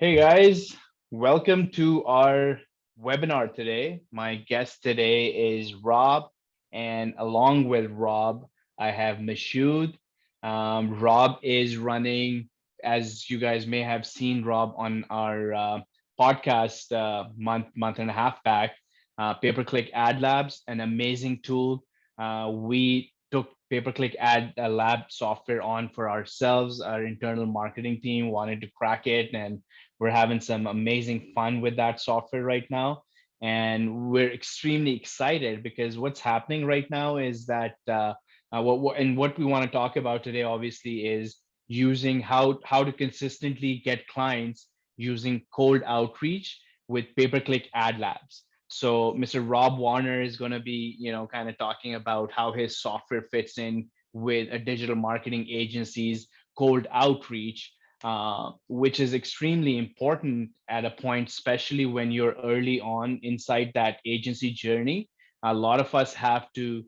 Hey guys, welcome to our webinar today. My guest today is Rob, and along with Rob, I have Mashood. Rob is running, as you guys may have seen Rob on our podcast month and a half back, pay-per-click ad labs, an amazing tool. We took pay-per-click ad lab software on for ourselves. Our internal marketing team wanted to crack it, and we're having some amazing fun with that software right now. And we're extremely excited because what's happening right now is that what we want to talk about today, obviously, is using how to consistently get clients using cold outreach with pay-per-click ad labs. So Mr. Rob Warner is going to be, kind of talking about how his software fits in with a digital marketing agency's cold outreach, which is extremely important at a point, especially when you're early on inside that agency journey. A lot of us have to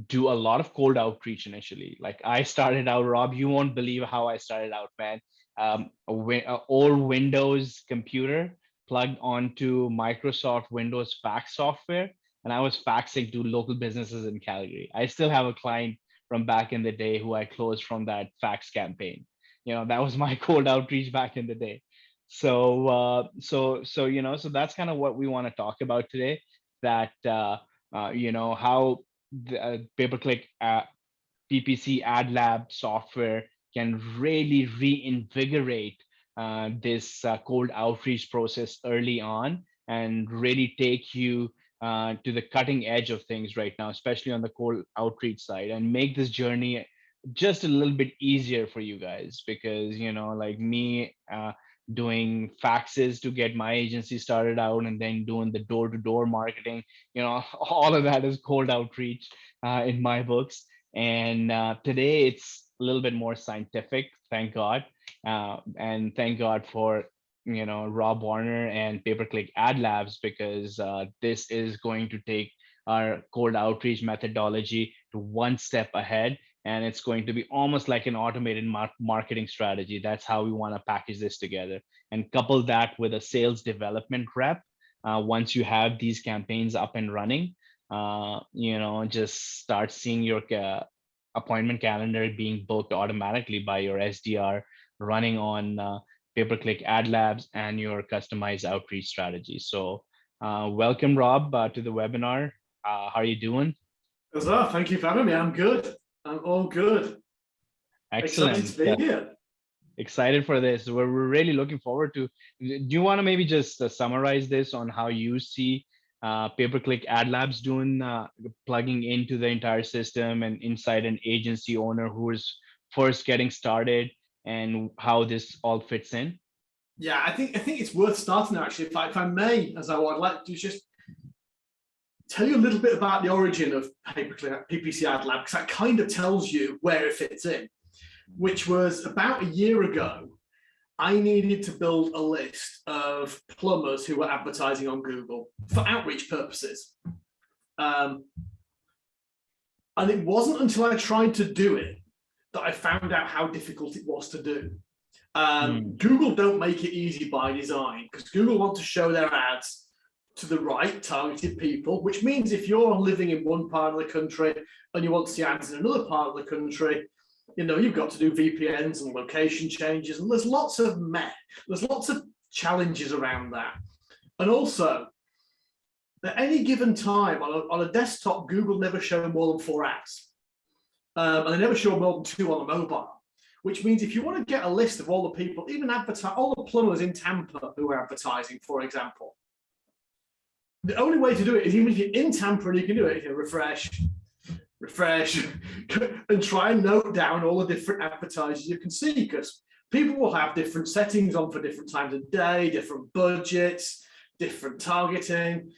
do a lot of cold outreach initially. Like I started out, Rob, you won't believe how I started out, man. A old Windows computer plugged onto Microsoft Windows fax software, and I was faxing to local businesses in Calgary. I still have a client from back in the day who I closed from that fax campaign. That was my cold outreach back in the day. So that's kind of what we want to talk about today. That how the pay-per-click PPC Ad Lab software can really reinvigorate this cold outreach process early on and really take you to the cutting edge of things right now, especially on the cold outreach side, and make this journey just a little bit easier for you guys. Because like me, doing faxes to get my agency started out, and then doing the door-to-door marketing, all of that is cold outreach in my books. And today it's a little bit more scientific, thank God. And thank God for Rob Warner and pay-per-click ad labs, because this is going to take our cold outreach methodology to one step ahead, and it's going to be almost like an automated marketing strategy. That's how we want to package this together, and couple that with a sales development rep. Once you have these campaigns up and running, just start seeing your appointment calendar being booked automatically by your SDR, running on pay-per-click ad labs and your customized outreach strategy. So welcome, Rob, to the webinar. How are you doing? Azhar, thank you for having me. I'm good. I'm all good. Excellent. Excited to be here. Excited for this. We're really looking forward to. Do you want to maybe just summarize this on how you see pay-per-click ad labs doing, plugging into the entire system and inside an agency owner who is first getting started, and how this all fits in? Yeah, I think it's worth starting there, actually. If I may, as I'd like to just tell you a little bit about the origin of PPC Ad Lab, because that kind of tells you where it fits in, which was about a year ago. I needed to build a list of plumbers who were advertising on Google for outreach purposes. And it wasn't until I tried to do it that I found out how difficult it was to do. Google don't make it easy by design, because Google want to show their ads to the right targeted people, which means if you're living in one part of the country and you want to see ads in another part of the country, you've got to do VPNs and location changes, and there's lots of challenges around that. And also, at any given time on a desktop, Google never show more than 4 ads, and they never show more than 2 on a mobile. Which means if you want to get a list of all the people, even all the plumbers in Tampa who are advertising, for example, the only way to do it is, even if you're in Tampa and you can do it, you can refresh, and try and note down all the different advertisers you can see, because people will have different settings on for different times of day, different budgets, different targeting.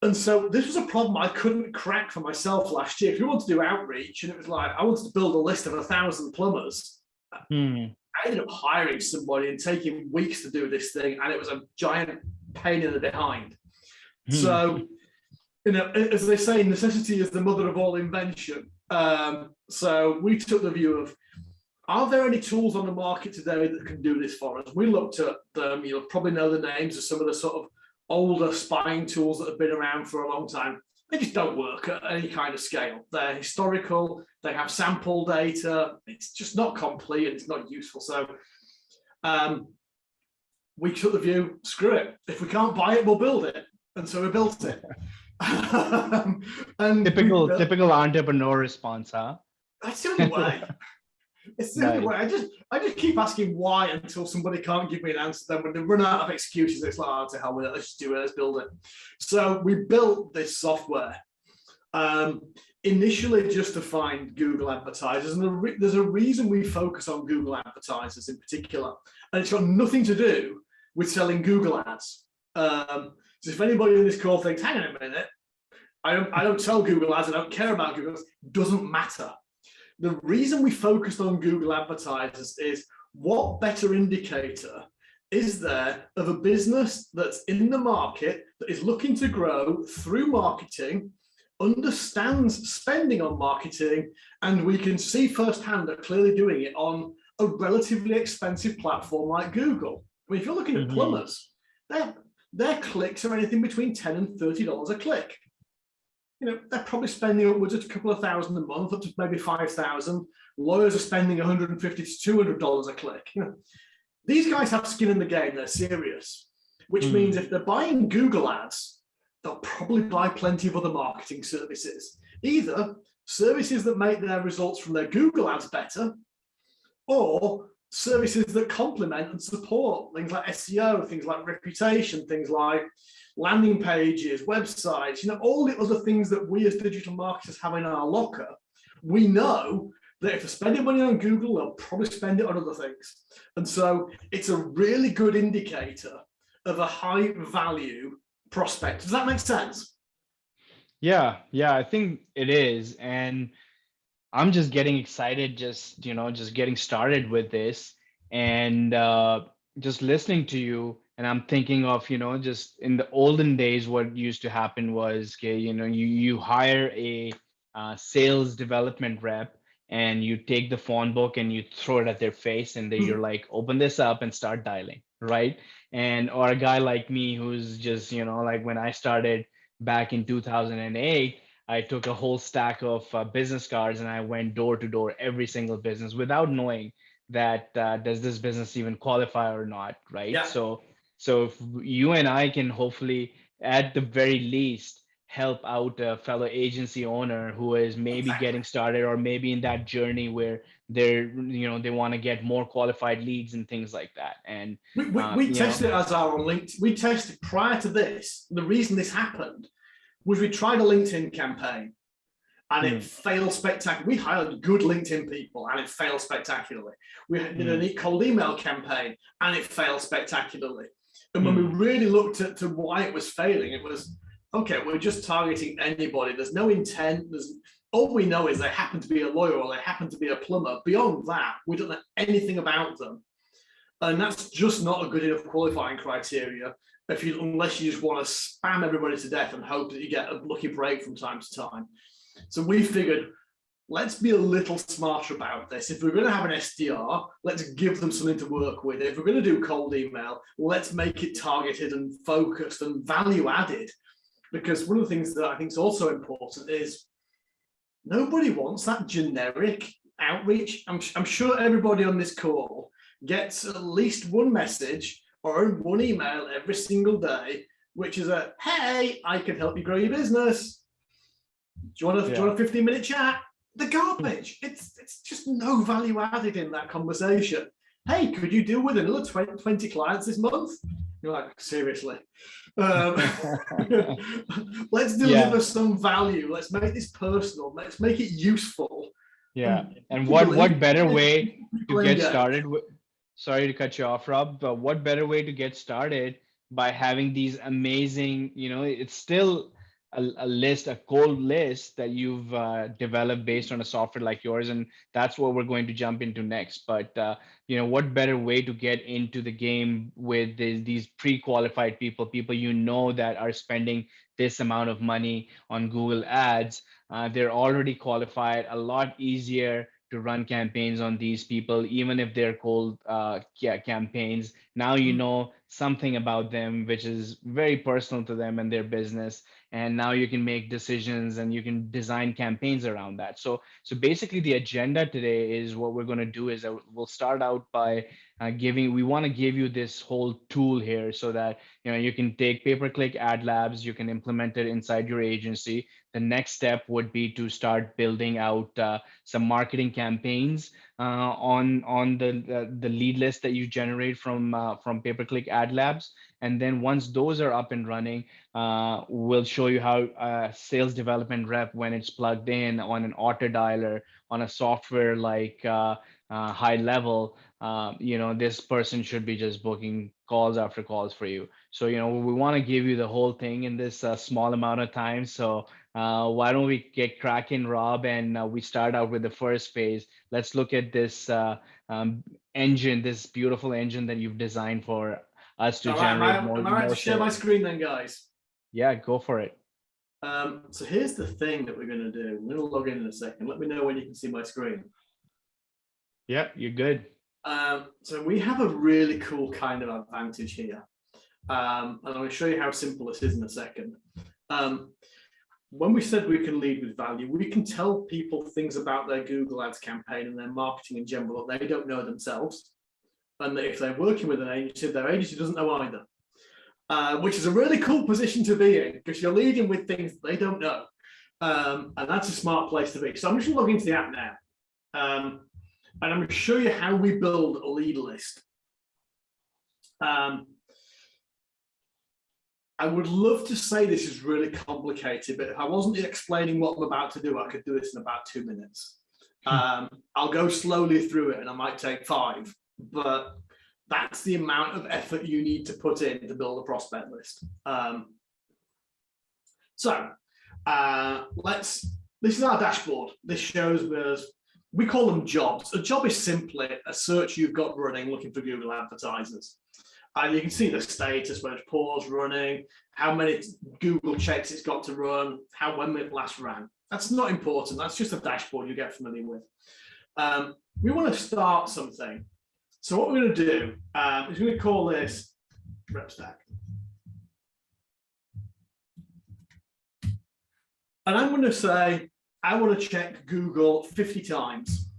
And so this was a problem I couldn't crack for myself last year. If you want to do outreach, and it was like, I wanted to build a list of 1,000 plumbers. I ended up hiring somebody and taking weeks to do this thing, and it was a giant pain in the behind. So, as they say, necessity is the mother of all invention. So we took the view of, are there any tools on the market today that can do this for us? We looked at them. You'll probably know the names of some of the sort of older spying tools that have been around for a long time. They just don't work at any kind of scale. They're historical, they have sample data, it's just not complete and it's not useful. So we took the view, screw it. If we can't buy it, we'll build it. And so we built it. And typical entrepreneur response, huh? That's the only way. It's the only way. I just keep asking why until somebody can't give me an answer. Then when they run out of excuses, it's like, oh, to hell with it, let's just do it, let's build it. So we built this software initially just to find Google advertisers. And there's a reason we focus on Google advertisers in particular. And it's got nothing to do with selling Google ads. So if anybody in this call thinks, hang on a minute, I don't sell Google ads, I don't care about Google ads, doesn't matter. The reason we focused on Google advertisers is what better indicator is there of a business that's in the market that is looking to grow through marketing, understands spending on marketing, and we can see firsthand they're clearly doing it on a relatively expensive platform like Google. I mean, if you're looking at plumbers, their clicks are anything between $10 and $30 a click. You know, they're probably spending upwards of a couple of thousand a month, up to maybe 5,000. Lawyers are spending $150 to $200 a click. You know, these guys have skin in the game. They're serious, which means if they're buying Google ads, they'll probably buy plenty of other marketing services, either services that make their results from their Google ads better, or services that complement and support things like SEO, things like reputation, things like landing pages, websites, you know, all the other things that we as digital marketers have in our locker. We know that if they're spending money on Google, they'll probably spend it on other things. And so it's a really good indicator of a high value prospect. Does that make sense? Yeah, I think it is. And I'm just getting excited, just getting started with this, and just listening to you. And I'm thinking of, just in the olden days, what used to happen was, okay, you hire a sales development rep, and you take the phone book and you throw it at their face, and then you're like, open this up and start dialing, right? And or a guy like me who's just, like when I started back in 2008, I took a whole stack of business cards and I went door to door every single business without knowing that does this business even qualify or not, right? Yeah. So if you and I can hopefully, at the very least, help out a fellow agency owner who is maybe getting started, or maybe in that journey where they want to get more qualified leads and things like that. And we tested it as our on LinkedIn. We tested prior to this. The reason this happened was we tried a LinkedIn campaign and it failed spectacularly. We hired good LinkedIn people and it failed spectacularly. We did a cold email campaign and it failed spectacularly. And when we really looked at to why it was failing, it was, okay, we're just targeting anybody. There's no intent. All we know is they happen to be a lawyer or they happen to be a plumber. Beyond that, we don't know anything about them. And that's just not a good enough qualifying criteria unless you just want to spam everybody to death and hope that you get a lucky break from time to time. So we figured, let's be a little smarter about this. If we're going to have an SDR, let's give them something to work with. If we're going to do cold email, let's make it targeted and focused and value added. Because one of the things that I think is also important is nobody wants that generic outreach. I'm sure everybody on this call gets at least one message or one email every single day, which is a, hey, I can help you grow your business. Do you want a 15-minute chat? The garbage. It's just no value added in that conversation. Hey, could you deal with another 20 clients this month? You're like, seriously. Let's deliver some value. Let's make this personal. Let's make it useful. Yeah. And what better way to get started with, sorry to cut you off, Rob, but what better way to get started by having these amazing, it's still a cold list that you've developed based on a software like yours. And that's what we're going to jump into next. But, what better way to get into the game with these pre-qualified people that are spending this amount of money on Google ads. They're already qualified, a lot easier to run campaigns on these people, even if they're cold campaigns. Now you know something about them, which is very personal to them and their business. And now you can make decisions and you can design campaigns around that. So basically, the agenda today is what we're going to do is we'll start out by we want to give you this whole tool here so that you can take pay-per-click ad labs, you can implement it inside your agency. The next step would be to start building out some marketing campaigns on the lead list that you generate from pay-per-click ad labs. And then once those are up and running, we'll show you how sales development rep, when it's plugged in on an auto dialer on a software like high level, this person should be just booking calls after calls for you. So we want to give you the whole thing in this small amount of time. So why don't we get cracking, Rob, and we start out with the first phase. Let's look at this engine, this beautiful engine that you've designed for us to All right, generate am I right to share my screen then, guys? Yeah, go for it. So here's the thing that we're going to do. I'm going to log in a second. Let me know when you can see my screen. Yeah, you're good. So we have a really cool kind of advantage here. And I'm going to show you how simple this is in a second. When we said we can lead with value, we can tell people things about their Google Ads campaign and their marketing in general that they don't know themselves. And that if they're working with an agency, their agency doesn't know either. Which is a really cool position to be in, because you're leading with things they don't know. And that's a smart place to be. So I'm just going to log into the app now. And I'm going to show you how we build a lead list. I would love to say this is really complicated, but if I wasn't explaining what I'm about to do, I could do this in about 2 minutes. I'll go slowly through it and I might take 5, but that's the amount of effort you need to put in to build a prospect list. This is our dashboard. This shows us, we call them jobs. A job is simply a search you've got running looking for Google advertisers. And you can see the status, when it's paused running, how many Google checks it's got to run, when it last ran. That's not important. That's just a dashboard you get familiar with. We want to start something. So what we're going to do is we're going to call this rep stack. And I'm going to say, I want to check Google 50 times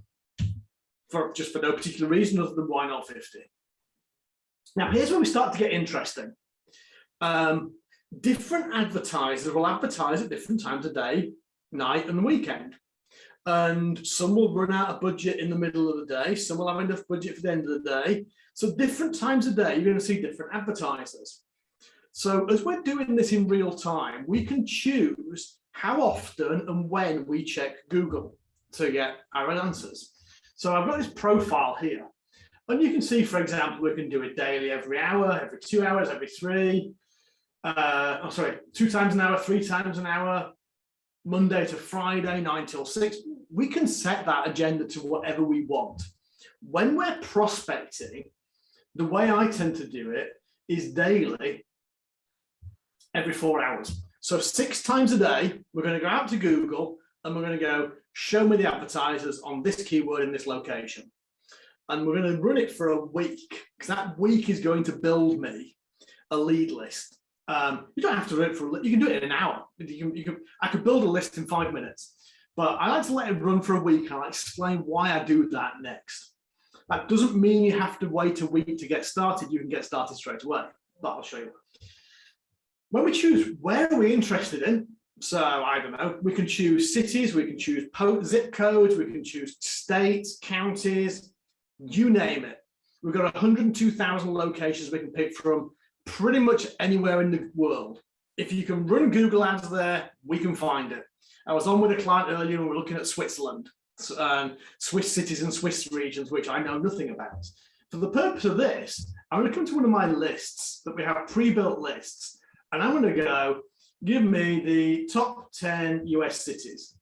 for no particular reason other than why not 50. Now, here's where we start to get interesting. Different advertisers will advertise at different times of day, night, and the weekend. And some will run out of budget in the middle of the day. Some will have enough budget for the end of the day. So different times of day, you're going to see different advertisers. So as we're doing this in real time, we can choose how often and when we check Google to get our answers. So I've got this profile here. And you can see, for example, we can do it daily, every hour, every 2 hours, every 3. 2 times an hour, 3 times an hour, Monday to Friday, 9 till 6. We can set that agenda to whatever we want. When we're prospecting, the way I tend to do it is daily, every 4 hours. So 6 times a day, we're going to go out to Google and we're going to go, show me the advertisers on this keyword in this location. And we're going to run it for a week, because that week is going to build me a lead list. You don't have to do it you can do it in an hour. I could build a list in 5 minutes, but I like to let it run for a week and I'll explain why I do that next. That doesn't mean you have to wait a week to get started. You can get started straight away, but I'll show you. When we choose where are we interested in, so I don't know, we can choose cities, we can choose zip codes, we can choose states, counties, you name it. We've got 102,000 locations we can pick from, pretty much anywhere in the world. If you can run Google ads there, we can find it. I was on with a client earlier and we're looking at Switzerland, Swiss cities and Swiss regions, which I know nothing about. For the purpose of this, I'm going to come to one of my lists that we have pre-built lists, and I'm going to go, give me the top 10 US cities.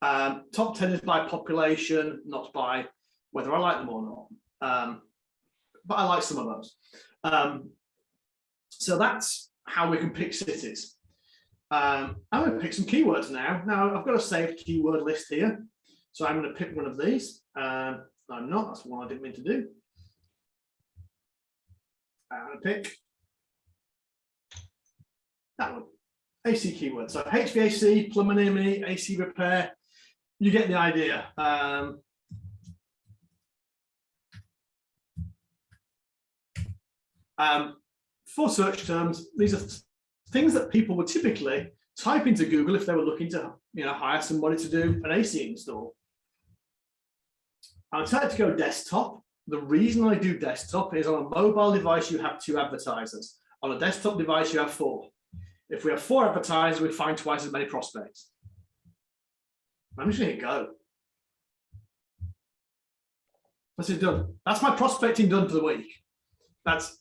Top 10 is by population, not by whether I like them or not. But I like some of those. So that's how we can pick cities. I'm going to pick some keywords now. Now I've got a saved keyword list here. So I'm going to pick one of these. I'm not. That's one I didn't mean to do. I'm going to pick that one. AC keyword. So HVAC, plumber near me, AC repair. You get the idea. For search terms, these are things that people would typically type into Google if they were looking to, hire somebody to do an AC install. I tend to go desktop. The reason I do desktop is on a mobile device, you have 2 advertisers. On a desktop device, you have 4. If we have 4 advertisers, we find twice as many prospects. I'm just going to hit go. That's it done. That's my prospecting done for the week. That's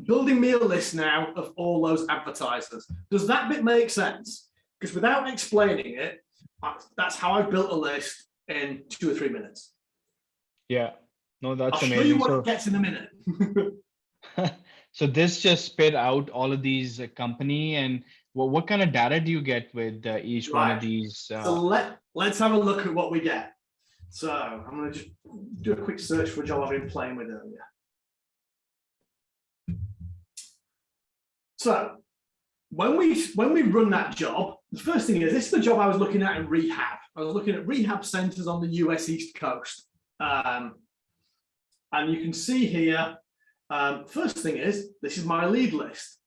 building me a list now of all those advertisers. Does that bit make sense? Because without explaining it, that's how I built a list in 2 or 3 minutes. Yeah, no, that's amazing. I'll show you what it gets in a minute. So this just spit out all of these company, and what kind of data do you get with each one of these? So let's have a look at what we get. So I'm going to just do a quick search for a job I've been playing with earlier. So when we run that job, the first thing is, this is the job I was looking at in rehab. I was looking at rehab centers on the US East Coast. And you can see here, first thing is, this is my lead list.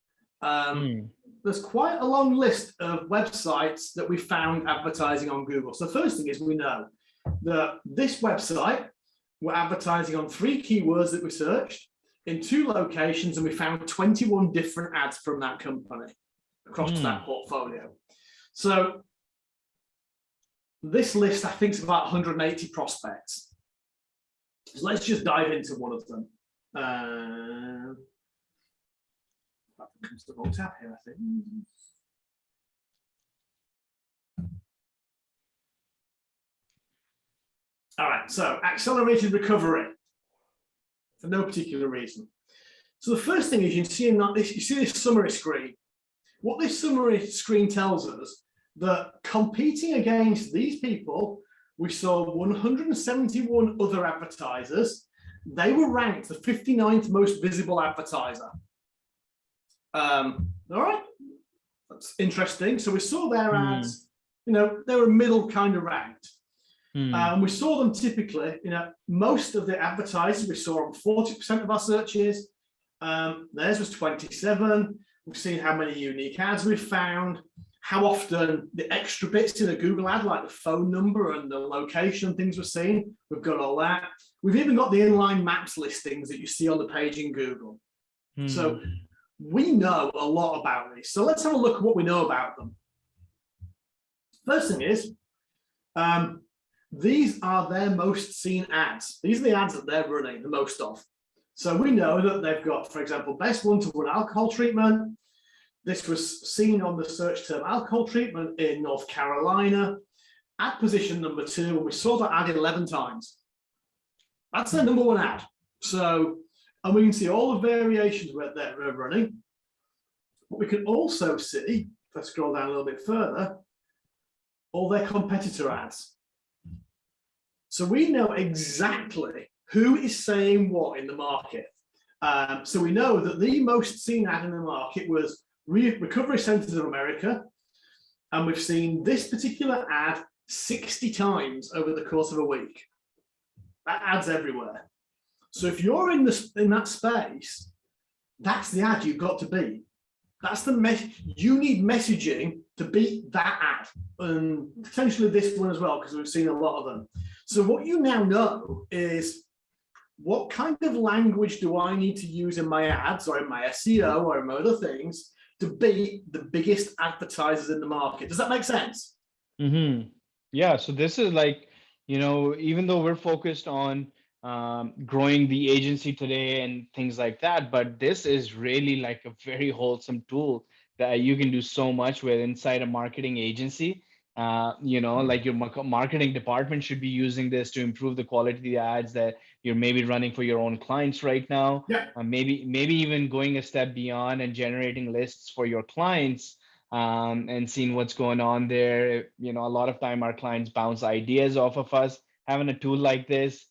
There's quite a long list of websites that we found advertising on Google. So the first thing is, we know that this website, we're advertising on 3 keywords that we searched in 2 locations, and we found 21 different ads from that company across that portfolio. So this list, I think, is about 180 prospects. So let's just dive into one of them. That comes the whole tab here, I think. All right, so accelerated recovery for no particular reason. So the first thing is, you see this summary screen. What this summary screen tells us, that competing against these people, we saw 171 other advertisers. They were ranked the 59th most visible advertiser. All right, that's interesting. So we saw their ads, they were middle kind of ranked. We saw them typically, most of the advertisers we saw on 40% of our searches. Theirs was 27. We've seen how many unique ads we've found, how often the extra bits in a Google ad, like the phone number and the location and things we're seeing. We've got all that. We've even got the inline maps listings that you see on the page in Google. So we know a lot about these. So let's have a look at what we know about them. First thing is, these are their most seen ads. These are the ads that they're running the most of. So we know that they've got, for example, best one-to-one alcohol treatment. This was seen on the search term alcohol treatment in North Carolina. Ad position number 2, and we saw that ad 11 times. That's their number 1 ad. So, and we can see all the variations where they're running. But we can also see, if I scroll down a little bit further, all their competitor ads. So we know exactly who is saying what in the market. So we know that the most seen ad in the market was Recovery Centers of America. And we've seen this particular ad 60 times over the course of a week. That ad's everywhere. So if you're in that space, that's the ad you've got to beat. That's the you need messaging to beat that ad, and potentially this one as well, because we've seen a lot of them. So what you now know is, what kind of language do I need to use in my ads or in my SEO or in my other things to beat the biggest advertisers in the market? Does that make sense? Yeah, so this is like, even though we're focused on growing the agency today and things like that, but this is really like a very wholesome tool that you can do so much with inside a marketing agency. Like your marketing department should be using this to improve the quality of the ads that you're maybe running for your own clients right now. Yeah. Maybe even going a step beyond and generating lists for your clients and seeing what's going on there. You know, a lot of time our clients bounce ideas off of us. Having a tool like this,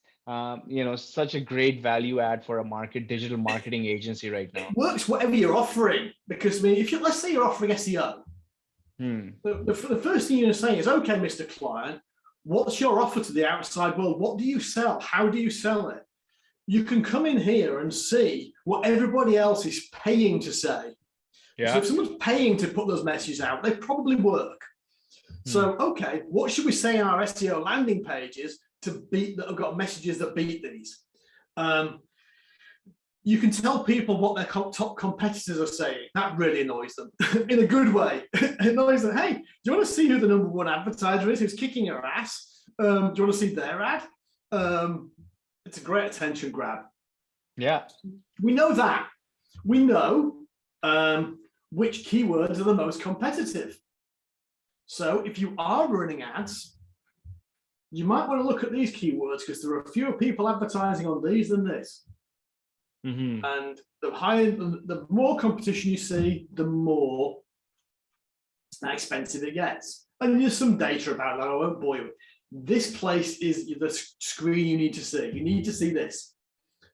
you know, such a great value add for a digital marketing agency right It now. works whatever you're offering, because I mean, if you, let's say you're offering SEO, the first thing you're going to say is, okay, Mr. Client, what's your offer to the outside world? What do you sell? How do you sell it? You can come in here and see what everybody else is paying to say. So if someone's paying to put those messages out, they probably work. So, okay, what should we say in our SEO landing pages to beat that have got messages that beat these? You can tell people what their top competitors are saying. That really annoys them in a good way. It annoys them. Hey, do you want to see who the #1 advertiser is who's kicking your ass? Do you want to see their ad? It's a great attention grab. Yeah. We know that. We know which keywords are the most competitive. So if you are running ads, you might want to look at these keywords, because there are fewer people advertising on these than this. And the more competition you see, the more expensive it gets. And there's some data about that. I won't bore you with. This place is the screen you need to see. You need to see this.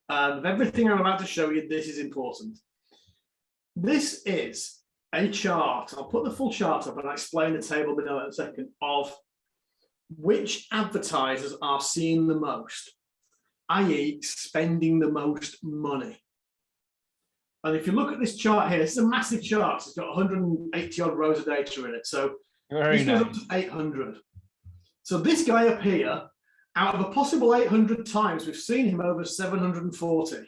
Of everything I'm about to show you, this is important. This is a chart. I'll put the full chart up and I'll explain the table below in a second, of which advertisers are seeing the most, i.e. spending the most money. And if you look at this chart here, it's a massive chart. It's got 180 odd rows of data in it. So this goes up to 800. So this guy up here, out of a possible 800 times, we've seen him over 740. Do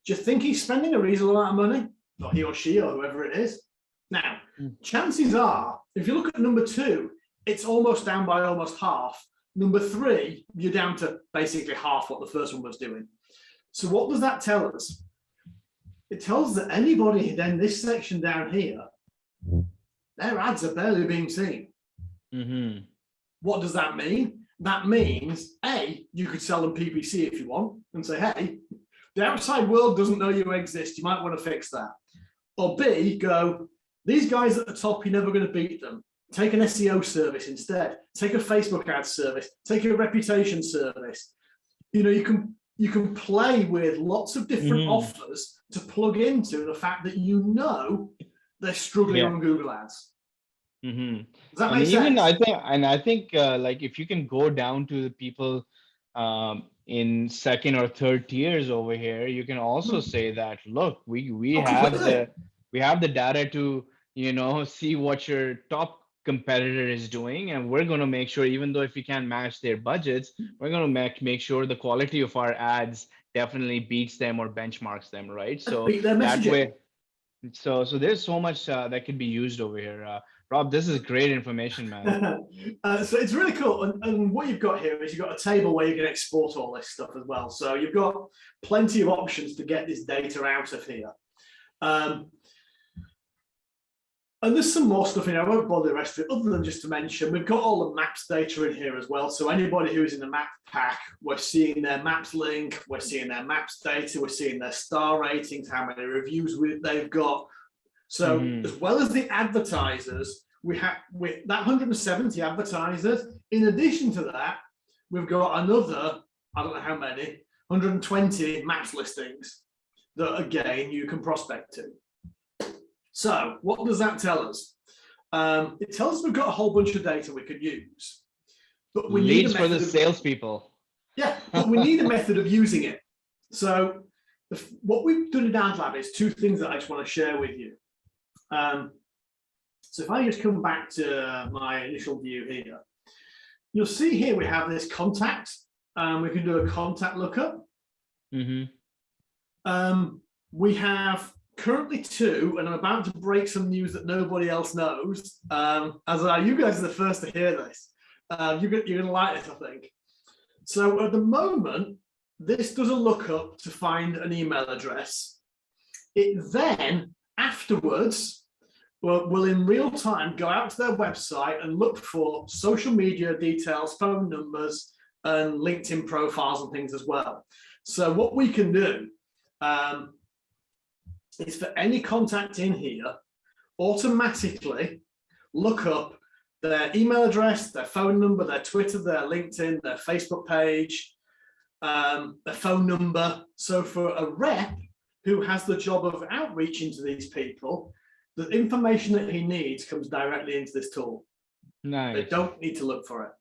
you think he's spending a reasonable amount of money? Not he or she or whoever it is. Now, chances are, if you look at #2, it's almost down by almost half. #3, you're down to basically half what the first one was doing. So what does that tell us? It tells us that anybody in this section down here, their ads are barely being seen. What does that mean? That means, A, you could sell them PPC if you want and say, hey, the outside world doesn't know you exist. You might want to fix that. Or B, go, these guys at the top, you're never going to beat them. Take an SEO service instead. Take a Facebook ad service. Take a reputation service. You know, you can play with lots of different offers to plug into the fact that you know they're struggling on Google Ads. Does that make sense? Even I think like if you can go down to the people in second or third tiers over here, you can also say that, look, we have the data to, you know, see what your top competitor is doing, and we're going to make sure, even though if we can't match their budgets, we're going to make sure the quality of our ads definitely beats them or benchmarks them, right? So that way, so there's so much that can be used over here. Rob, this is great information, man. So it's really cool. And what you've got here is you've got a table where you can export all this stuff as well. So you've got plenty of options to get this data out of here. And there's some more stuff in here. I won't bother the rest of it, other than just to mention, we've got all the maps data in here as well. So anybody who is in the map pack, we're seeing their maps link, we're seeing their maps data, we're seeing their star ratings, how many reviews they've got. So as well as the advertisers, we have with that 170 advertisers. In addition to that, we've got another, I don't know how many, 120 maps listings that again you can prospect to. So what does that tell us? It tells us we've got a whole bunch of data we could use, but we need a method for the salespeople. Yeah, but we need a method of using it. So what we've done in AdLab is two things that I just want to share with you. So if I just come back to my initial view here, you'll see here we have this contact. We can do a contact lookup. We have currently 2, and I'm about to break some news that nobody else knows. Azhar, you guys are the first to hear this. You're going to like this, I think. So at the moment, this does a lookup to find an email address. It then, afterwards, will in real time go out to their website and look for social media details, phone numbers, and LinkedIn profiles and things as well. So what we can do is for any contact in here, automatically look up their email address, their phone number, their Twitter, their LinkedIn, their Facebook page, their phone number. So for a rep who has the job of outreaching to these people, the information that he needs comes directly into this tool. Nice. They don't need to look for it.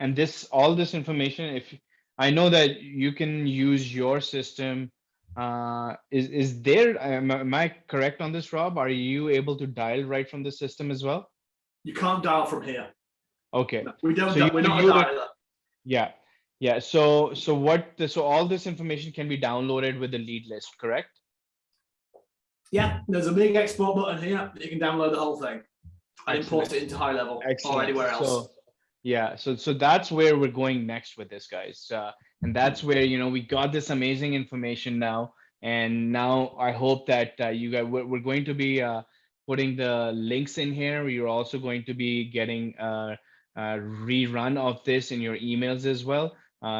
And all this information, if I know that you can use your system, is there, am I correct on this, Rob? Are you able to dial right from the system as well? You can't dial from here. Okay. No, we don't. So We're not a dialer. Yeah. Yeah. So all this information can be downloaded with the lead list, correct? Yeah. There's a big export button here. You can download the whole thing and import it into high level or anywhere else. So, yeah. So that's where we're going next with this, guys. And that's where, we got this amazing information now. And now I hope that you guys, we're going to be putting the links in here. You're also going to be getting a rerun of this in your emails as well.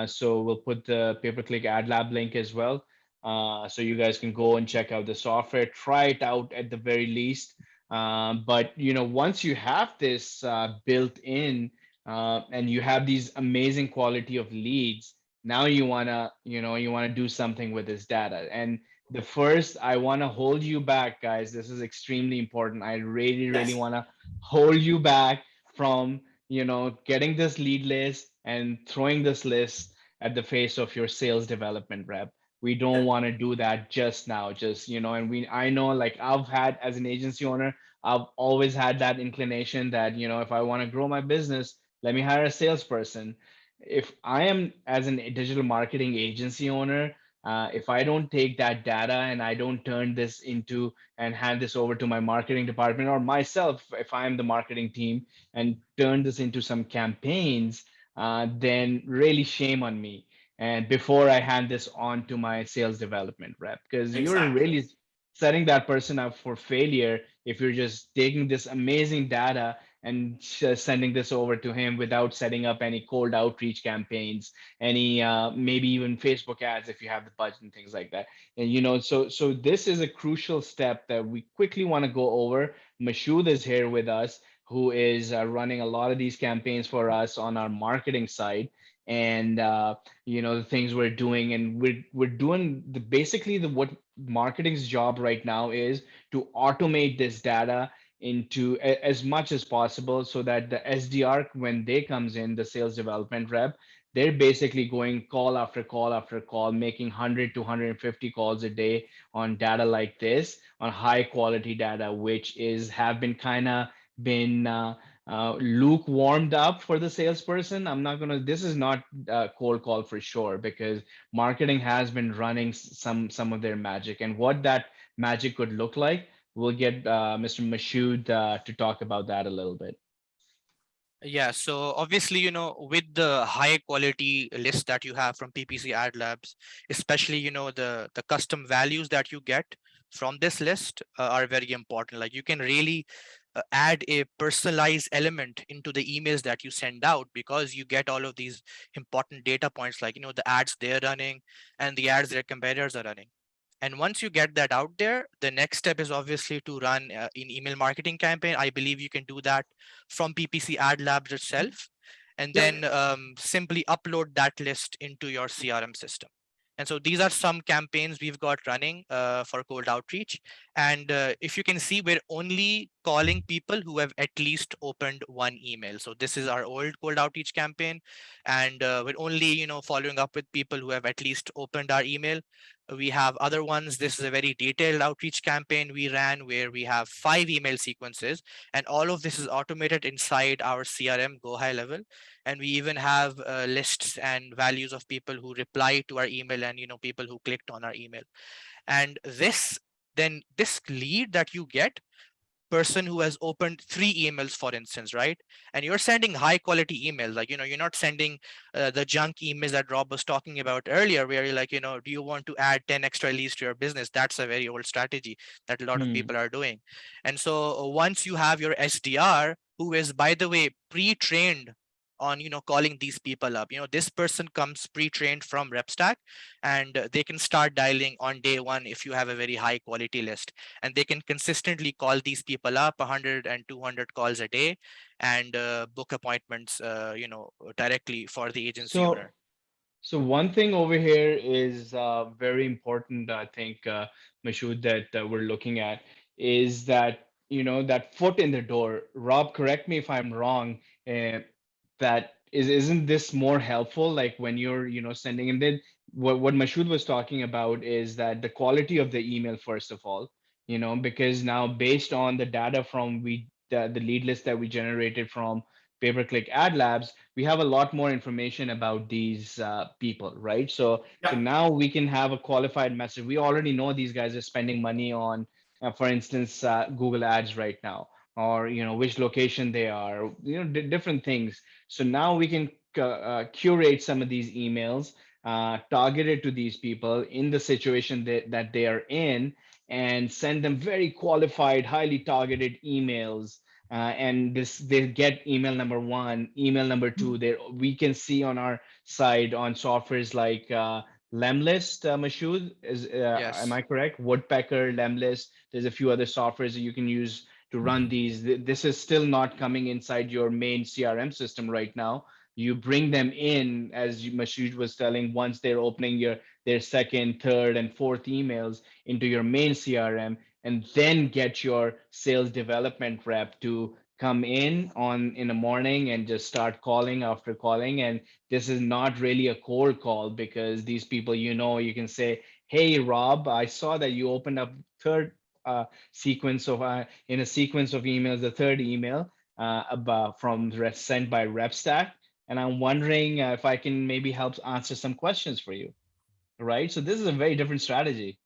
So we'll put the pay-per-click ad lab link as well. So you guys can go and check out the software, try it out at the very least. But once you have this built in and you have these amazing quality of leads, now you wanna do something with this data. And the first, I want to hold you back, guys. This is extremely important. I really want to hold you back from getting this lead list and throwing this list at the face of your sales development rep. We don't want to do that just now, and I know, like, I've had, as an agency owner, I've always had that inclination that, if I want to grow my business, let me hire a salesperson. If I am, as a digital marketing agency owner, if I don't take that data and I don't turn this into and hand this over to my marketing department, or myself, if I'm the marketing team, and turn this into some campaigns, then really shame on me. And before I hand this on to my sales development rep, because you're really setting that person up for failure if you're just taking this amazing data and sending this over to him without setting up any cold outreach campaigns, any maybe even Facebook ads if you have the budget and things like that. And so this is a crucial step that we quickly want to go over. Mashoud is here with us, who is running a lot of these campaigns for us on our marketing side. And the things we're doing, and we're doing basically what marketing's job right now is to automate this data into as much as possible, so that the SDR, when they comes in, the sales development rep, they're basically going call after call after call, making 100 to 150 calls a day on data like this, on high quality data, which have been kind of been lukewarmed up for the salesperson. This is not a cold call for sure, because marketing has been running some of their magic, and what that magic could look like. We'll get Mr. Mashoud to talk about that a little bit. Yeah, so obviously, with the high quality list that you have from PPC Ad Labs, especially, the custom values that you get from this list are very important. Like, you can really add a personalized element into the emails that you send out, because you get all of these important data points, like, the ads they're running and the ads their competitors are running. And once you get that out there, the next step is obviously to run an email marketing campaign. I believe you can do that from PPC Ad Labs itself, and then simply upload that list into your CRM system. And so these are some campaigns we've got running for cold outreach. And if you can see, we're only calling people who have at least opened one email. So this is our old cold outreach campaign. And we're only, following up with people who have at least opened our email. We have other ones. This is a very detailed outreach campaign we ran where we have 5 email sequences, and all of this is automated inside our CRM Go High Level. And we even have lists and values of people who reply to our email, and people who clicked on our email. And this lead that you get, person who has opened 3 emails, for instance, right? And you're sending high quality emails, like, you're not sending the junk emails that Rob was talking about earlier, where you're like, do you want to add 10 extra leads to your business? That's a very old strategy that a lot of people are doing. And so once you have your SDR, who is, by the way, pre-trained on, calling these people up. This person comes pre-trained from RepStack, and they can start dialing on day one if you have a very high quality list, and they can consistently call these people up 100 and 200 calls a day, and book appointments, directly for the agency So, owner. so one thing over here is very important, I think, Mashood, that we're looking at is that, that foot in the door. Rob, correct me if I'm wrong. That isn't this more helpful? Like when you're, sending, and then what Mashood was talking about is that the quality of the email, first of all, because now based on the data from the lead list that we generated from pay-per-click ad labs, we have a lot more information about these people, right? So Yeah. now we can have a qualified message. We already know these guys are spending money on, for instance, Google Ads right now, or which location they are, different things. So now we can curate some of these emails, targeted to these people in the situation that they are in, and send them very qualified, highly targeted emails. And this, they get email number one, email number two. There we can see on our side on softwares like Lemlist, Mashood, am Yes. I correct? Woodpecker, Lemlist. There's a few other softwares that you can use to run these. This is still not coming inside your main CRM system right now. You bring them in, as Mashood was telling, once they're opening their second, third, and fourth emails into your main CRM, and then get your sales development rep to come in the morning and just start calling after calling. And this is not really a cold call, because these people, you can say, hey Rob, I saw that you opened up third sequence of in a sequence of emails, the third email about sent by RepStack, and I'm wondering if I can maybe help answer some questions for you, right? So this is a very different strategy.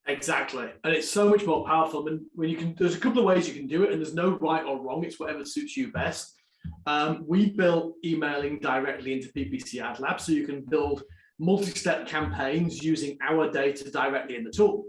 Exactly. And it's so much more powerful. And when there's a couple of ways you can do it, and there's no right or wrong. It's whatever suits you best. We built emailing directly into PPC Ad Lab, so you can build multi-step campaigns using our data directly in the tool.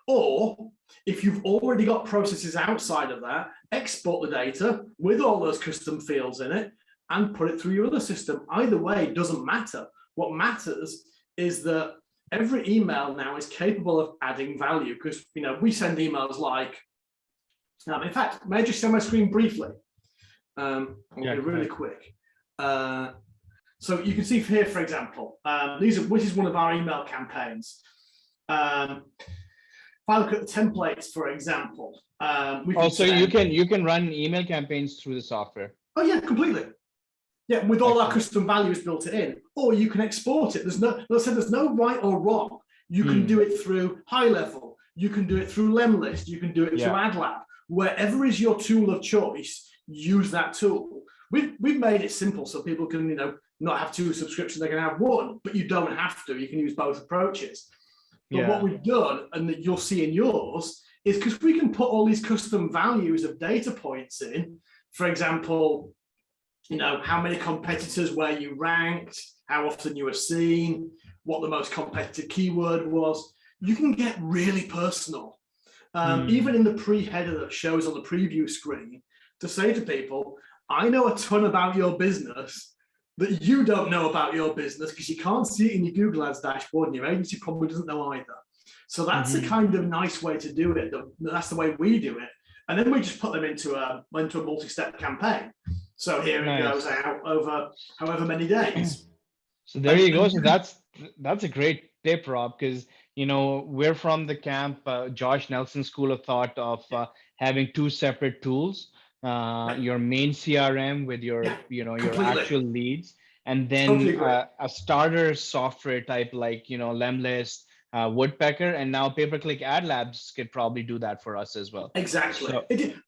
Or if you've already got processes outside of that, export the data with all those custom fields in it and put it through your other system. Either way, it doesn't matter. What matters is that every email now is capable of adding value, because we send emails like, in fact, may I just share my screen briefly? I'll be really quick. So you can see here, for example, this is one of our email campaigns. If I look at the templates, for example, also you can run email campaigns through the software. Oh yeah, completely. Yeah, with all our custom values built in, or you can export it. There's no right or wrong. You can do it through high level. You can do it through Lemlist. You can do it through AdLab. Wherever is your tool of choice, use that tool. We've made it simple so people can not have two subscriptions. They can have one, but you don't have to. You can use both approaches. But what we've done, and that you'll see in yours, is because we can put all these custom values of data points in. For example, how many competitors, where you ranked, how often you were seen, what the most competitive keyword was. You can get really personal. Even in the pre-header that shows on the preview screen, to say to people, I know a ton about your business that you don't know about your business, because you can't see it in your Google Ads dashboard, and your agency probably doesn't know either. So that's a kind of nice way to do it. That's the way we do it. And then we just put them into a multi-step campaign. So here it goes out over however many days. So there you go. So that's a great tip, Rob, because we're from the camp, Josh Nelson school of thought of having two separate tools. Your main CRM with your your actual leads, and then a starter software type like Lemlist, Woodpecker, and now pay-per-click ad labs could probably do that for us as well. Exactly.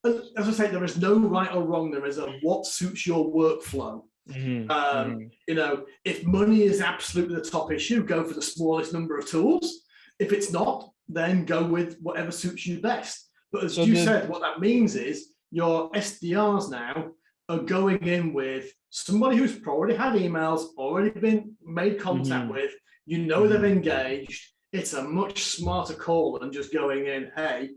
So, as I say, there is no right or wrong. There is a what suits your workflow. If money is absolutely the top issue, go for the smallest number of tools. If it's not, then go with whatever suits you best. But as you said, what that means is your SDRs now are going in with somebody who's already had emails, already been made contact with, they've engaged. It's a much smarter call than just going in, hey.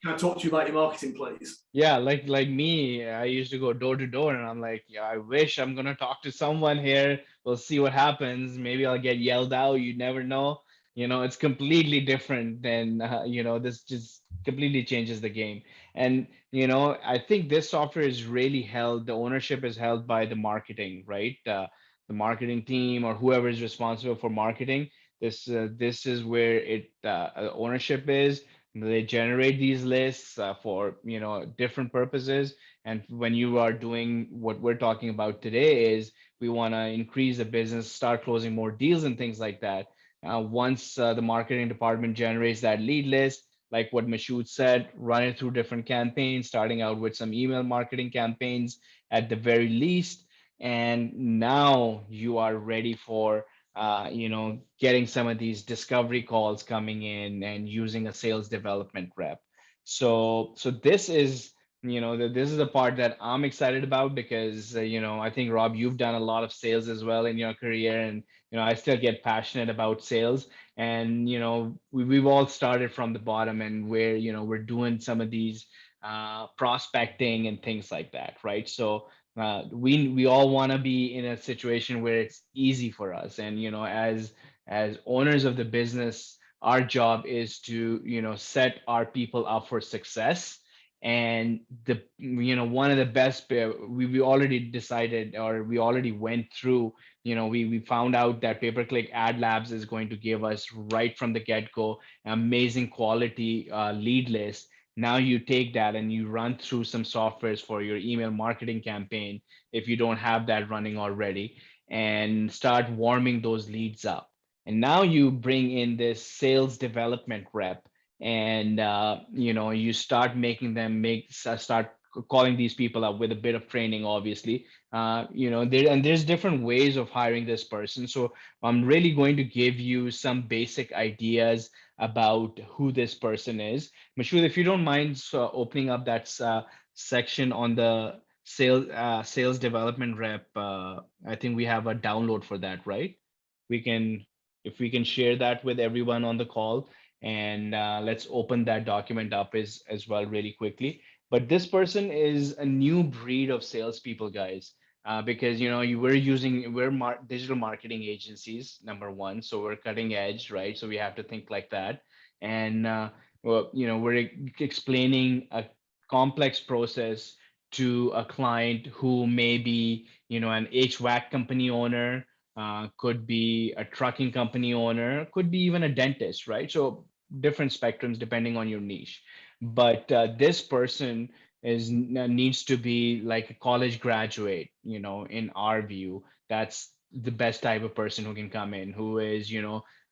Can I talk to you about your marketing, please? Yeah, like me, I used to go door to door, and I'm like, yeah, I wish I'm gonna talk to someone here. We'll see what happens. Maybe I'll get yelled out. You never know. It's completely different than this just completely changes the game. And I think this software is really held. The ownership is held by the marketing, right? The marketing team or whoever is responsible for marketing. This is where ownership is. They generate these lists for different purposes. And when you are doing what we're talking about today, is we want to increase the business, start closing more deals and things like that. Once the marketing department generates that lead list, like what Mashoud said, run it through different campaigns, starting out with some email marketing campaigns at the very least. And now you are ready for getting some of these discovery calls coming in and using a sales development rep. So this is, this is the part that I'm excited about because, I think Rob, you've done a lot of sales as well in your career, and I still get passionate about sales. And we've all started from the bottom, and where we're doing some of these prospecting and things like that, right? So we all want to be in a situation where it's easy for us. And as owners of the business, our job is to set our people up for success. And one of the best, we already decided, or we already went through, we found out that pay-per-click ad labs is going to give us right from the get-go amazing quality lead list. Now you take that and you run through some softwares for your email marketing campaign if you don't have that running already, and start warming those leads up. And now you bring in this sales development rep, and you start making them start calling these people up with a bit of training, obviously. There's different ways of hiring this person. So I'm really going to give you some basic ideas about who this person is. Mashud, if you don't mind opening up that section on the sales development rep, I think we have a download for that, right? We can, if we can share that with everyone on the call, and let's open that document up as well really quickly. But this person is a new breed of salespeople, guys. Because we're digital marketing agencies, number one, so we're cutting edge, right? So we have to think like that. And well, we're explaining a complex process to a client who may be an HVAC company owner, could be a trucking company owner, could be even a dentist, right? So different spectrums depending on your niche. But this person needs to be like a college graduate, in our view. That's the best type of person who can come in, who is,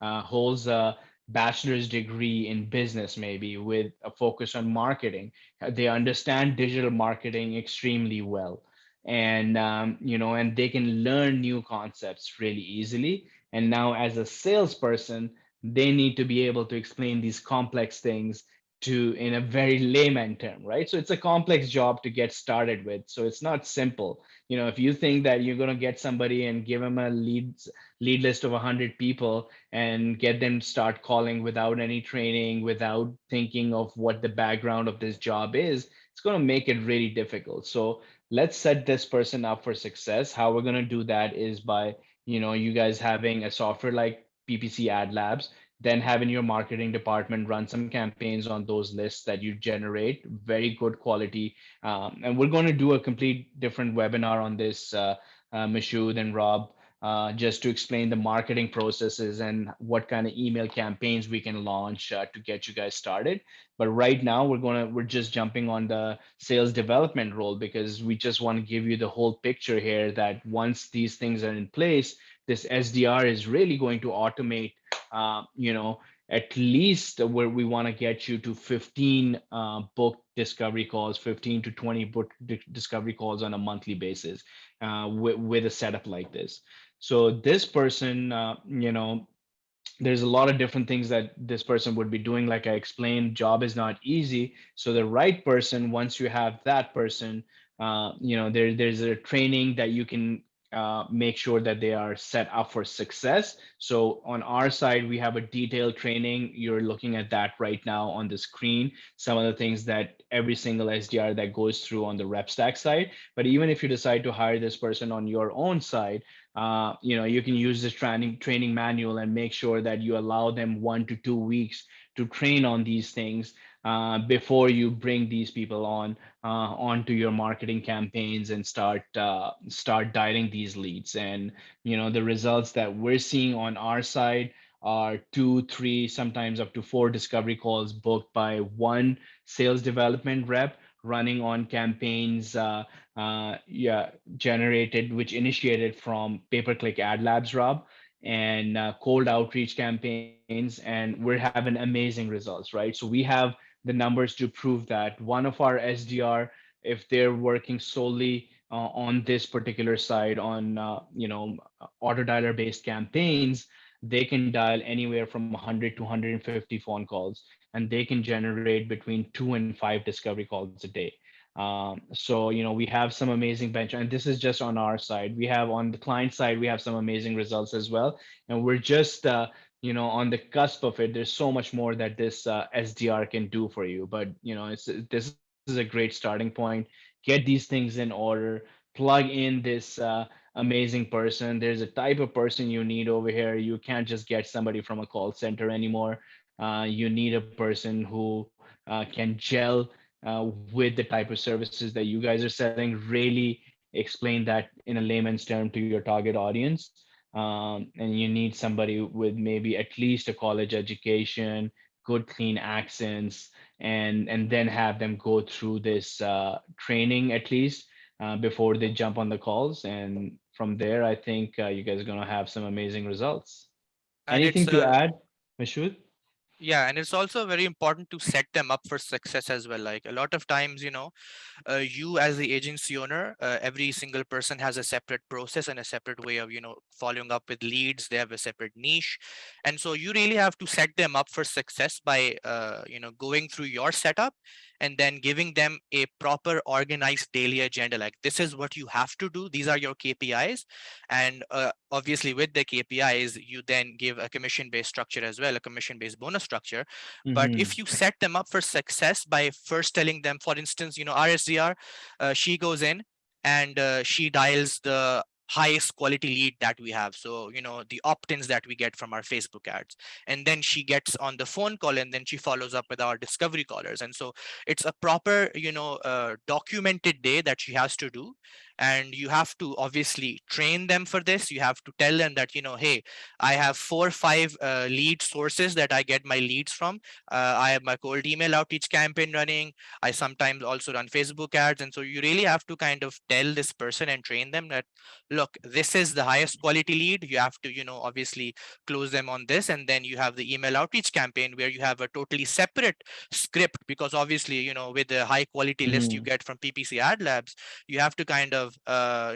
holds a bachelor's degree in business, maybe with a focus on marketing. They understand digital marketing extremely well. And and they can learn new concepts really easily. And now as a salesperson, they need to be able to explain these complex things to in a very layman term, right? So it's a complex job to get started with. So it's not simple. If you think that you're going to get somebody and give them a lead list of 100 people and get them to start calling without any training, without thinking of what the background of this job is, it's going to make it really difficult. So let's set this person up for success. How we're going to do that is by you guys having a software like PPC Ad Labs, then having your marketing department run some campaigns on those lists that you generate, very good quality. And we're going to do a complete different webinar on this, Mashoud and Rob, just to explain the marketing processes and what kind of email campaigns we can launch to get you guys started. But right now we're just jumping on the sales development role, because we just want to give you the whole picture here, that once these things are in place, this SDR is really going to automate, at least where we want to get you to 15 book discovery calls, 15 to 20 book discovery calls on a monthly basis, with a setup like this. So this person, there's a lot of different things that this person would be doing. Like I explained, job is not easy. So the right person, once you have that person, there's a training that you can make sure that they are set up for success. So on our side, we have a detailed training. You're looking at that right now on the screen. Some of the things that every single SDR that goes through on the rep stack side. But even if you decide to hire this person on your own side, you can use this training manual and make sure that you allow them 1 to 2 weeks to train on these things before you bring these people onto your marketing campaigns and start dialing these leads. And the results that we're seeing on our side are 2 3 sometimes up to 4 discovery calls booked by one sales development rep running on campaigns generated, which initiated from pay-per-click ad labs, Rob, and cold outreach campaigns, and we're having amazing results, right? So we have the numbers to prove that one of our SDR, if they're working solely on this particular side on auto dialer based campaigns, they can dial anywhere from 100 to 150 phone calls, and they can generate between 2 and 5 discovery calls a day. So we have some amazing bench, and this is just on our side. We have on the client side, we have some amazing results as well, and we're just on the cusp of it. There's so much more that this SDR can do for you, but this is a great starting point. Get these things in order, plug in this amazing person. There's a type of person you need over here. You can't just get somebody from a call center anymore. You need a person who can gel with the type of services that you guys are selling, really explain that in a layman's term to your target audience. And you need somebody with maybe at least a college education, good clean accents, and then have them go through this training at least before they jump on the calls. And from there, I think you guys are going to have some amazing results. And Anything it's to add, Mashud? yeah, and it's also very important to set them up for success as well. Like a lot of times, you as the agency owner, every single person has a separate process and a separate way of following up with leads. They have a separate niche, and so you really have to set them up for success by going through your setup and then giving them a proper organized daily agenda. Like, this is what you have to do, these are your KPIs. And obviously with the KPIs, you then give a commission based structure as well, a commission based bonus structure. But Mm-hmm. if you set them up for success by first telling them, for instance, RSDR, she goes in and she dials the highest quality lead that we have, so the opt-ins that we get from our Facebook ads, and then she gets on the phone call and then she follows up with our discovery callers. And so it's a proper documented day that she has to do, and you have to obviously train them for this. You have to tell them that, hey, I have 4 or 5 lead sources that I get my leads from. I have my cold email outreach campaign running. I sometimes also run Facebook ads. And so you really have to kind of tell this person and train them that, look, this is the highest quality lead. You have to, obviously close them on this. And then you have the email outreach campaign where you have a totally separate script, because obviously, with the high quality list you Mm-hmm. get from PPC Ad Labs, you have to kind of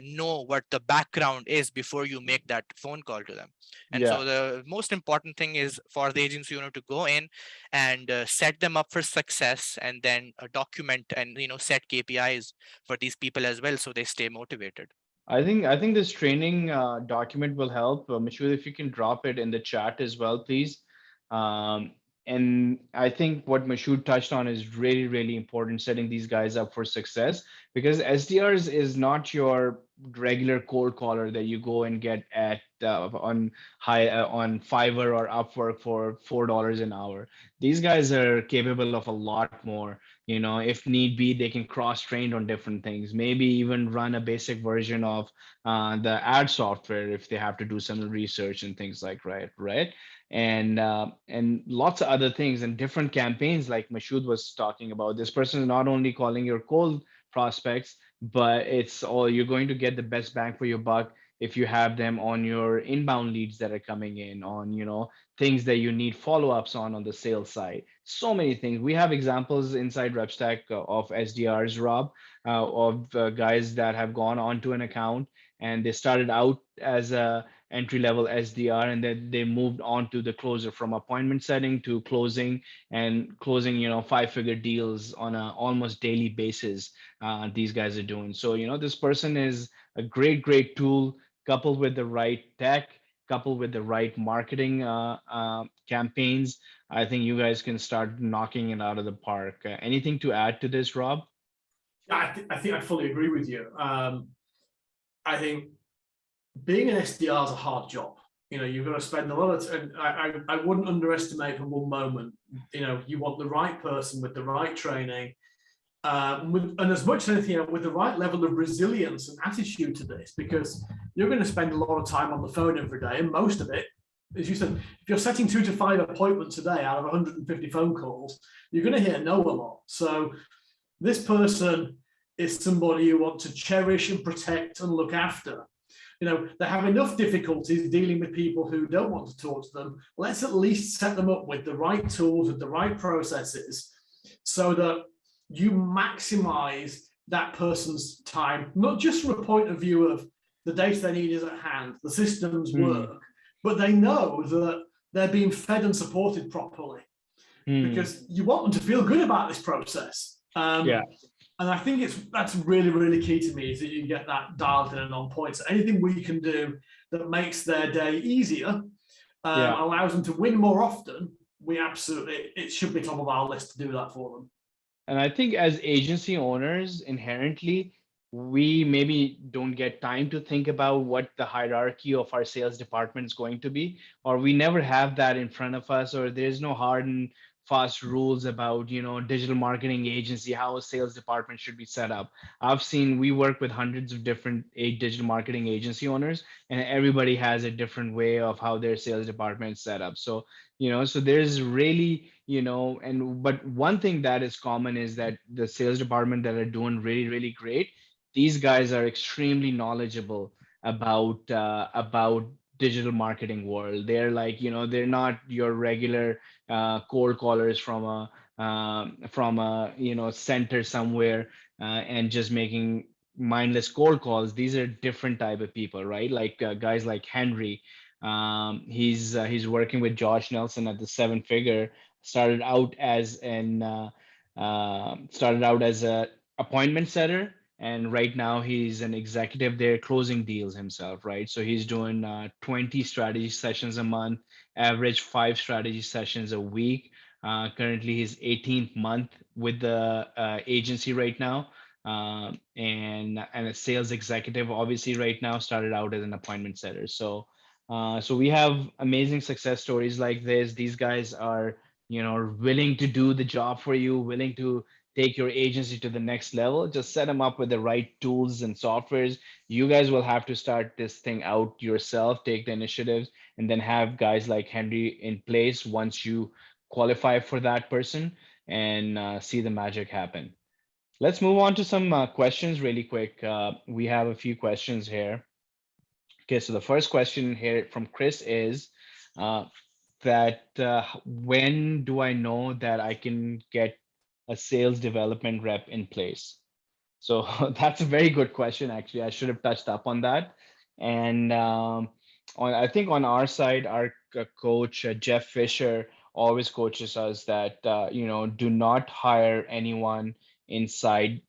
know what the background is before you make that phone call to them. And Yeah. so the most important thing is for the agency owner to go in and set them up for success, and then document and set KPIs for these people as well, so they stay motivated. I think this training document will help. Mishul, if you can drop it in the chat as well, please. Um, and I think what Mashud touched on is really, really important, setting these guys up for success, because SDRs is not your regular cold caller that you go and get at on Fiverr or Upwork for $4 an hour. These guys are capable of a lot more. If need be, they can cross train on different things, maybe even run a basic version of the ad software if they have to do some research and things like right, and lots of other things and different campaigns like Mashud was talking about. This person is not only calling your cold prospects, but it's all, you're going to get the best bang for your buck if you have them on your inbound leads that are coming in, on things that you need follow-ups on the sales side. So many things. We have examples inside RepStack of SDRs, Rob, of guys that have gone onto an account and they started out as a entry level SDR, and then they moved on to the closer, from appointment setting to closing, and closing 5-figure deals on a almost daily basis. These guys are doing so. This person is a great tool coupled with the right tech, coupled with the right marketing campaigns, I think you guys can start knocking it out of the park. Anything to add to this, Rob? I think I fully agree with you. I think being an SDR is a hard job. You know, you've got to spend a lot of time. I wouldn't underestimate for one moment. You know, you want the right person with the right training, and as much as anything, with the right level of resilience and attitude to this, because you're going to spend a lot of time on the phone every day, and most of it, as you said, if you're setting 2 to 5 appointments a day out of 150 phone calls, you're going to hear no a lot. So this person is somebody you want to cherish and protect and look after. You know, they have enough difficulties dealing with people who don't want to talk to them. Let's at least set them up with the right tools, with the right processes, so that you maximize that person's time, not just from a point of view of the data they need is at hand, the systems work, but they know that they're being fed and supported properly, because you want them to feel good about this process. Yeah. And I think that's really, really key to me, is that you get that dialed in and on point. So anything we can do that makes their day easier, allows them to win more often, it should be top of our list to do that for them. And I think as agency owners, inherently, we maybe don't get time to think about what the hierarchy of our sales department is going to be, or we never have that in front of us, or there's no hard and fast rules about, digital marketing agency, how a sales department should be set up. We work with hundreds of different digital marketing agency owners, and everybody has a different way of how their sales department is set up. So, so there's really, but one thing that is common is that the sales department that are doing really, really great, these guys are extremely knowledgeable about digital marketing world. They're like, they're not your regular cold callers from a center somewhere and just making mindless cold calls. These are different type of people, right? Like guys like Henry. He's working with Josh Nelson at the 7-figure. Started out as a appointment setter, and right now he's an executive there closing deals himself, right? So he's doing 20 strategy sessions a month, average 5 strategy sessions a week. Currently his 18th month with the agency right now, and a sales executive obviously right now, started out as an appointment setter. So we have amazing success stories like this. These guys are willing to do the job for you, willing to take your agency to the next level. Just set them up with the right tools and softwares. You guys will have to start this thing out yourself, take the initiatives, and then have guys like Henry in place once you qualify for that person, and see the magic happen. Let's move on to some questions really quick. We have a few questions here. Okay, so the first question here from Chris is when do I know that I can get a sales development rep in place? So that's a very good question. Actually, I should have touched up on that. And I think on our side, our coach Jeff Fisher always coaches us that do not hire anyone inside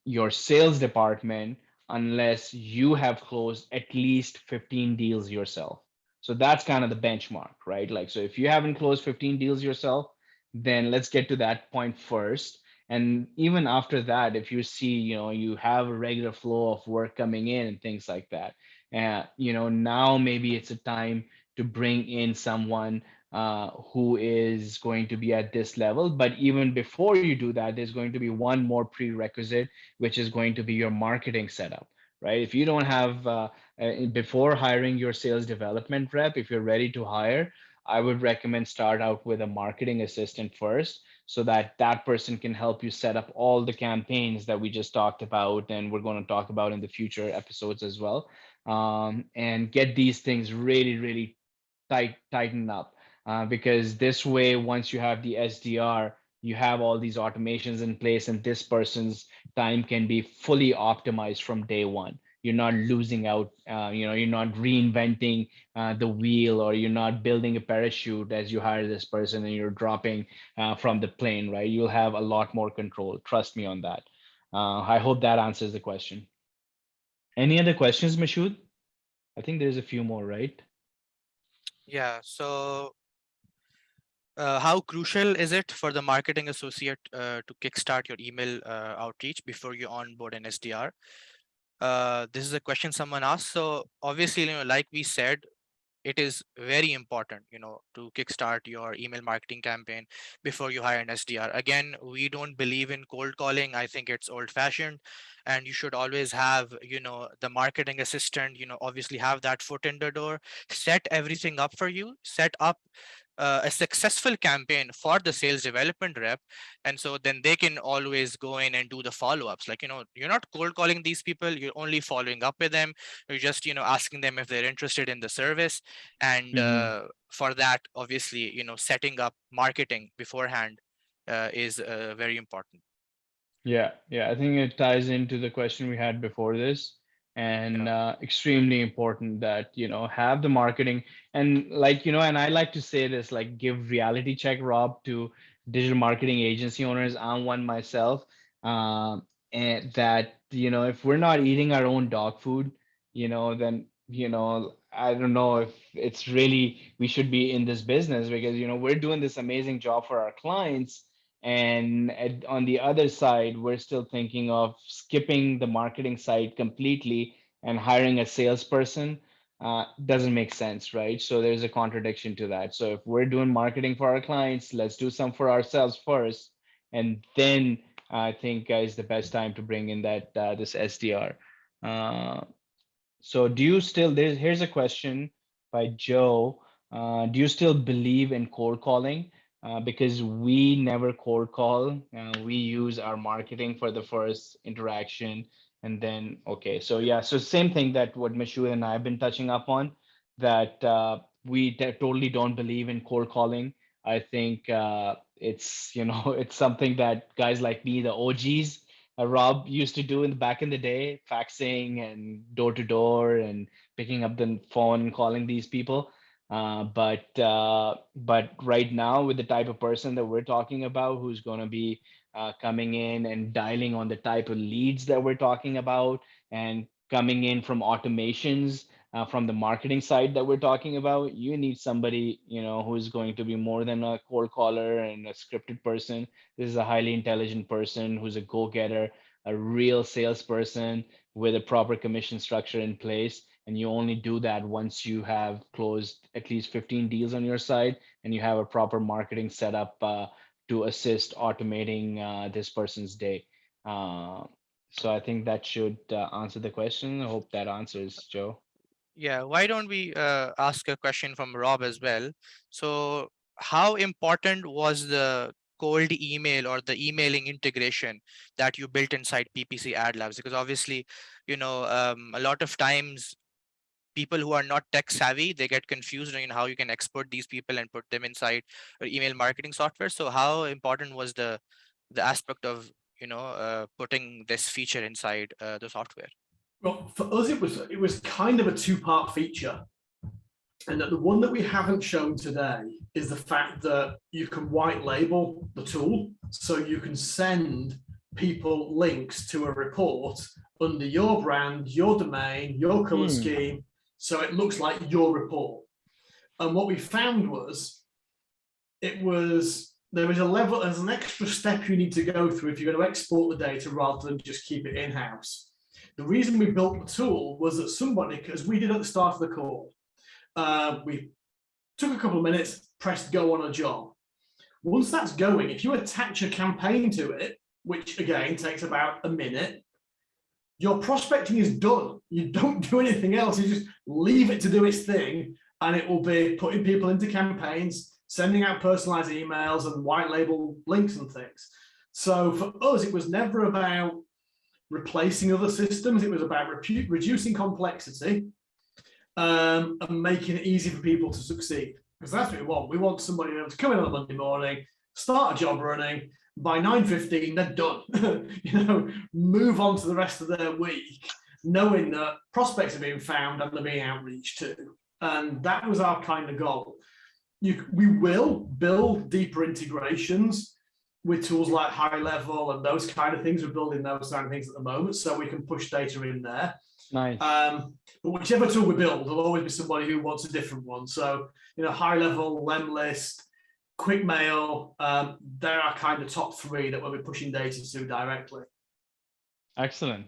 your sales department unless you have closed at least 15 deals yourself. So that's kind of the benchmark, right? Like, so if you haven't closed 15 deals yourself, then let's get to that point first. And even after that, if you see, you have a regular flow of work coming in and things like that, now maybe it's a time to bring in someone who is going to be at this level. But even before you do that, there's going to be one more prerequisite, which is going to be your marketing setup, right? If you don't have, before hiring your sales development rep, if you're ready to hire, I would recommend start out with a marketing assistant first, so that that person can help you set up all the campaigns that we just talked about, and we're going to talk about in the future episodes as well, and get these things really, really tightened up. Because this way, once you have the SDR, you have all these automations in place, and this person's time can be fully optimized from day one. You're not losing out, you're not reinventing the wheel, or you're not building a parachute as you hire this person and you're dropping from the plane, right? You'll have a lot more control. Trust me on that. I hope that answers the question. Any other questions, Mashud? I think there's a few more, right? Yeah. So how crucial is it for the marketing associate to kickstart your email outreach before you onboard an SDR? This is a question someone asked. So obviously, like we said, it is very important, to kickstart your email marketing campaign before you hire an SDR. Again, we don't believe in cold calling. I think it's old fashioned, and you should always have, the marketing assistant, obviously have that foot in the door, set everything up for you, set up a successful campaign for the sales development rep, and so then they can always go in and do the follow-ups. Like, you're not cold calling these people, you're only following up with them. You're just, asking them if they're interested in the service. And Hmm. for that, obviously, setting up marketing beforehand is very important. Yeah, yeah, I think it ties into the question we had before this, and Yeah. extremely important that, have the marketing. And like, and I like to say this, like, give reality check, Rob, to digital marketing agency owners. I'm one myself. And that, if we're not eating our own dog food, then, I don't know if it's really we should be in this business, because, we're doing this amazing job for our clients, and on the other side, we're still thinking of skipping the marketing side completely and hiring a salesperson. Doesn't make sense, right? So there's a contradiction to that. So if we're doing marketing for our clients, let's do some for ourselves first, and then I think is the best time to bring in that this SDR. Uh, so do you still, here's a question by Joe. Do you still believe in cold calling? Because we never cold call. We use our marketing for the first interaction. And then, okay, so yeah, so same thing that what Mashu and I have been touching up on, that we totally don't believe in cold calling. I think it's, it's something that guys like me, the OGs, Rob used to do in the back in the day, faxing and door to door and picking up the phone, calling these people. But right now, with the type of person that we're talking about, who's going to be coming in and dialing on the type of leads that we're talking about, and coming in from automations from the marketing side that we're talking about, you need somebody, who's going to be more than a cold caller and a scripted person. This is a highly intelligent person who's a go-getter, a real salesperson with a proper commission structure in place. And you only do that once you have closed at least 15 deals on your side, and you have a proper marketing setup to assist automating this person's day. Uh, so I think that should answer the question. I hope that answers, Joe. Yeah, why don't we ask a question from Rob as well? So, how important was the cold email or the emailing integration that you built inside PPC Ad Labs? Because obviously, a lot of times people who are not tech savvy, they get confused in how you can export these people and put them inside your email marketing software. So, how important was the aspect of putting this feature inside the software? Well, for us, it was kind of a two-part feature. And that the one that we haven't shown today is the fact that you can white label the tool. So you can send people links to a report under your brand, your domain, your color scheme. So it looks like your report. And what we found was, there was a level, there's an extra step you need to go through if you're going to export the data rather than just keep it in-house. The reason we built the tool was that somebody, because we did at the start of the call, we took a couple of minutes, pressed go on a job. Once that's going, if you attach a campaign to it, which again takes about a minute, your prospecting is done. You don't do anything else. You just leave it to do its thing, and it will be putting people into campaigns, sending out personalized emails and white label links and things. So for us, it was never about replacing other systems. It was about reducing complexity and making it easy for people to succeed. Because that's what we want. We want somebody to come in on a Monday morning, start a job running. By 9:15, they're done. Move on to the rest of their week, knowing that prospects are being found and they're being outreached to. And that was our kind of goal. We will build deeper integrations with tools like High Level and those kind of things. We're building those kind of things at the moment, so we can push data in there. Nice. But whichever tool we build, there'll always be somebody who wants a different one. So, High Level, Lemlist, Quick Mail, they're our kind of top three that we'll be pushing data to directly. Excellent.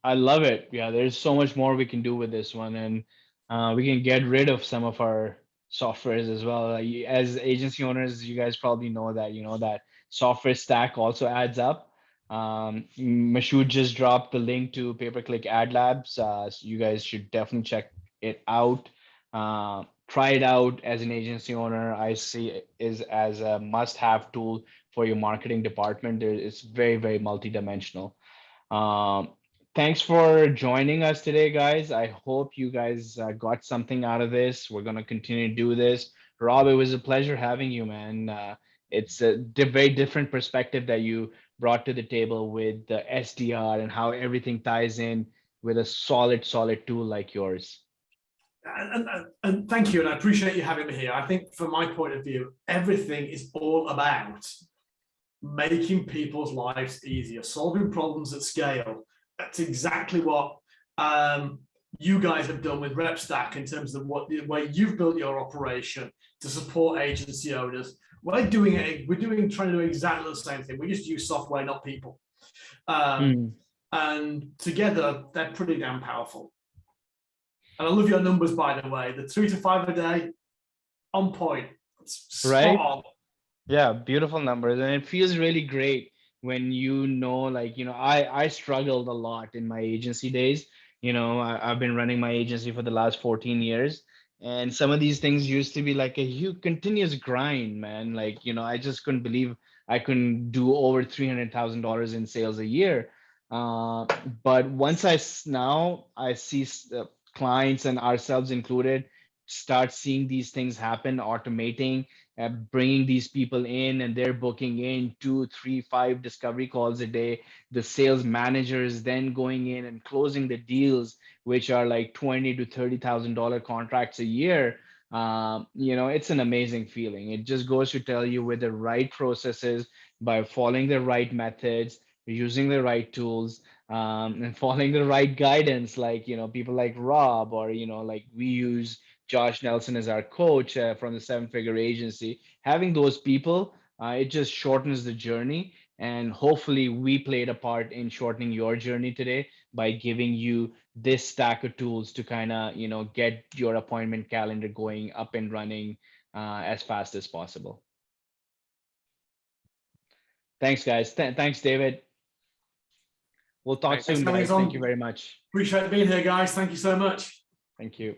I love it. Yeah, there's so much more we can do with this one, and we can get rid of some of our softwares as well. As agency owners, you guys probably know that that software stack also adds up. Mashood just dropped the link to pay-per-click ad labs, so you guys should definitely check it out. Try it out as an agency owner. I see it is as a must-have tool for your marketing department. It's very, very multidimensional. Thanks for joining us today, guys. I hope you guys got something out of this. We're going to continue to do this. Rob, it was a pleasure having you, man. It's a very different perspective that you brought to the table with the SDR and how everything ties in with a solid tool like yours. And thank you, and I appreciate you having me here. I think from my point of view, everything is all about making people's lives easier, solving problems at scale. That's exactly what you guys have done with RepStack in terms of the way you've built your operation to support agency owners. We're trying to do exactly the same thing. We just use software, not people. And together, they're pretty damn powerful. And I love your numbers, by the way. The 3 to 5 a day, on point. It's spot on. Yeah, beautiful numbers. And it feels really great when I struggled a lot in my agency days. I've been running my agency for the last 14 years. And some of these things used to be like a huge continuous grind, man. I just couldn't believe I couldn't do over $300,000 in sales a year. But once I see clients and ourselves included start seeing these things happen, automating, bringing these people in, and they're booking in 2, 3, 5 discovery calls a day. The sales managers then going in and closing the deals, which are like $20,000 to $30,000 contracts a year. It's an amazing feeling. It just goes to tell you, with the right processes, by following the right methods, using the right tools, and following the right guidance, like people like Rob, or like we use Josh Nelson as our coach from the 7-figure agency. Having those people, it just shortens the journey, and hopefully we played a part in shortening your journey today by giving you this stack of tools to kind of get your appointment calendar going up and running as fast as possible. Thanks, guys. Thanks, David. We'll talk soon, guys. Thank you very much. Appreciate being here, guys. Thank you so much. Thank you.